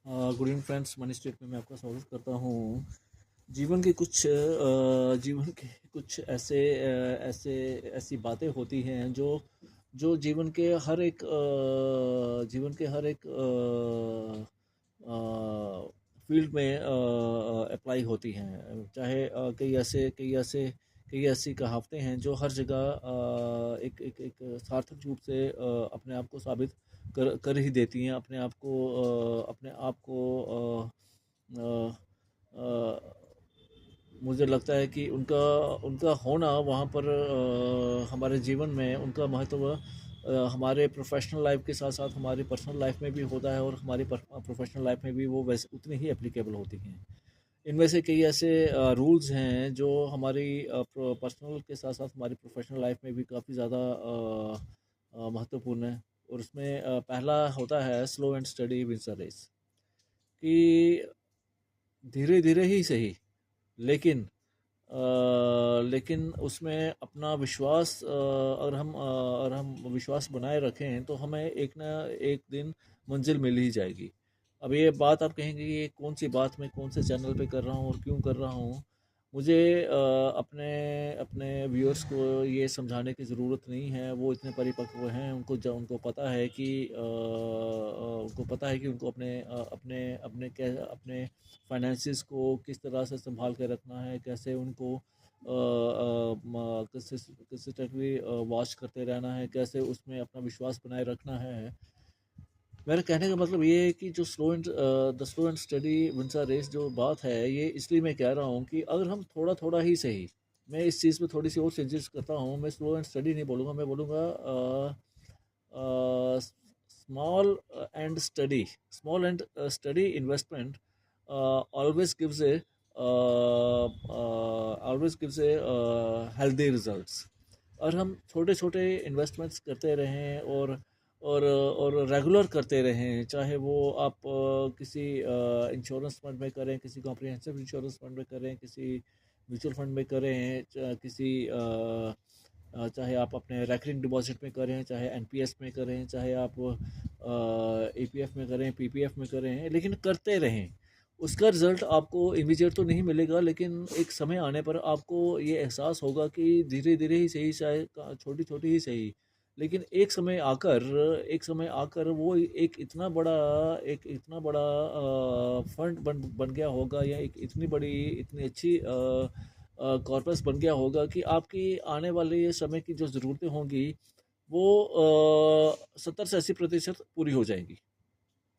Good evening friends, money street में मैं आपका स्वागत करता हूँ। जीवन के कुछ ऐसी बातें होती हैं जो जो जीवन के हर एक फील्ड में अप्लाई होती हैं। चाहे कई ऐसी कहावतें हैं जो हर जगह एक सार्थक रूप से अपने आप को साबित कर ही देती हैं। अपने आप को अ, अ, मुझे लगता है कि उनका उनका होना वहाँ पर हमारे जीवन में उनका महत्व हमारे प्रोफेशनल लाइफ के साथ साथ हमारी पर्सनल लाइफ में भी होता है, और हमारी प्रोफेशनल लाइफ में भी वो वैसे उतनी ही एप्लीकेबल होती हैं। इनमें से कई ऐसे रूल्स हैं जो हमारी पर्सनल के साथ साथ हमारी प्रोफेशनल लाइफ में भी काफ़ी ज़्यादा महत्वपूर्ण है। और उसमें पहला होता है slow and steady wins a race, कि धीरे धीरे ही सही, लेकिन लेकिन उसमें अपना विश्वास अगर हम विश्वास बनाए रखें तो हमें एक ना एक दिन मंजिल मिल ही जाएगी। अब ये बात आप कहेंगे कि ये कौन सी बात मैं कौन से चैनल पे कर रहा हूँ और क्यों कर रहा हूँ। मुझे अपने अपने व्यूअर्स को ये समझाने की ज़रूरत नहीं है, वो इतने परिपक्व हैं, उनको पता है कि उनको अपने अपने फाइनेंसिस को किस तरह से संभाल के रखना है, कैसे उनको कंसिस्टेंटली वॉच करते रहना है, कैसे उसमें अपना विश्वास बनाए रखना है। मेरा कहने का मतलब ये है कि जो the slow and steady wins a race जो बात है, ये इसलिए मैं कह रहा हूँ कि अगर हम थोड़ा थोड़ा ही सही, मैं इस चीज़ में थोड़ी सी और चेंजेस करता हूँ। मैं स्लो एंड स्टडी नहीं बोलूँगा, मैं बोलूँगा small and study small and study investment always gives a healthy results. और हम छोटे छोटे इन्वेस्टमेंट्स करते रहें और रेगुलर करते रहें, चाहे वो आप किसी इंश्योरेंस फंड में करें, किसी कॉम्प्रिहेंसिव इंश्योरेंस फंड में करें, किसी म्यूचुअल फंड में करें, चाहे आप अपने रैकरिंग डिपॉजिट में करें, चाहे एनपीएस में करें, चाहे आप ईपीएफ में करें, पीपीएफ में करें, लेकिन करते रहें। उसका रिज़ल्ट आपको इमीडिएट तो नहीं मिलेगा, लेकिन एक समय आने पर आपको ये एहसास होगा कि धीरे धीरे ही सही, चाहे छोटी छोटी ही सही, लेकिन एक समय आकर वो एक इतना बड़ा फंड बन गया होगा, या एक इतनी अच्छी कॉर्पस बन गया होगा कि आपकी आने वाले समय की जो ज़रूरतें होंगी वो 70 से 80% पूरी हो जाएंगी।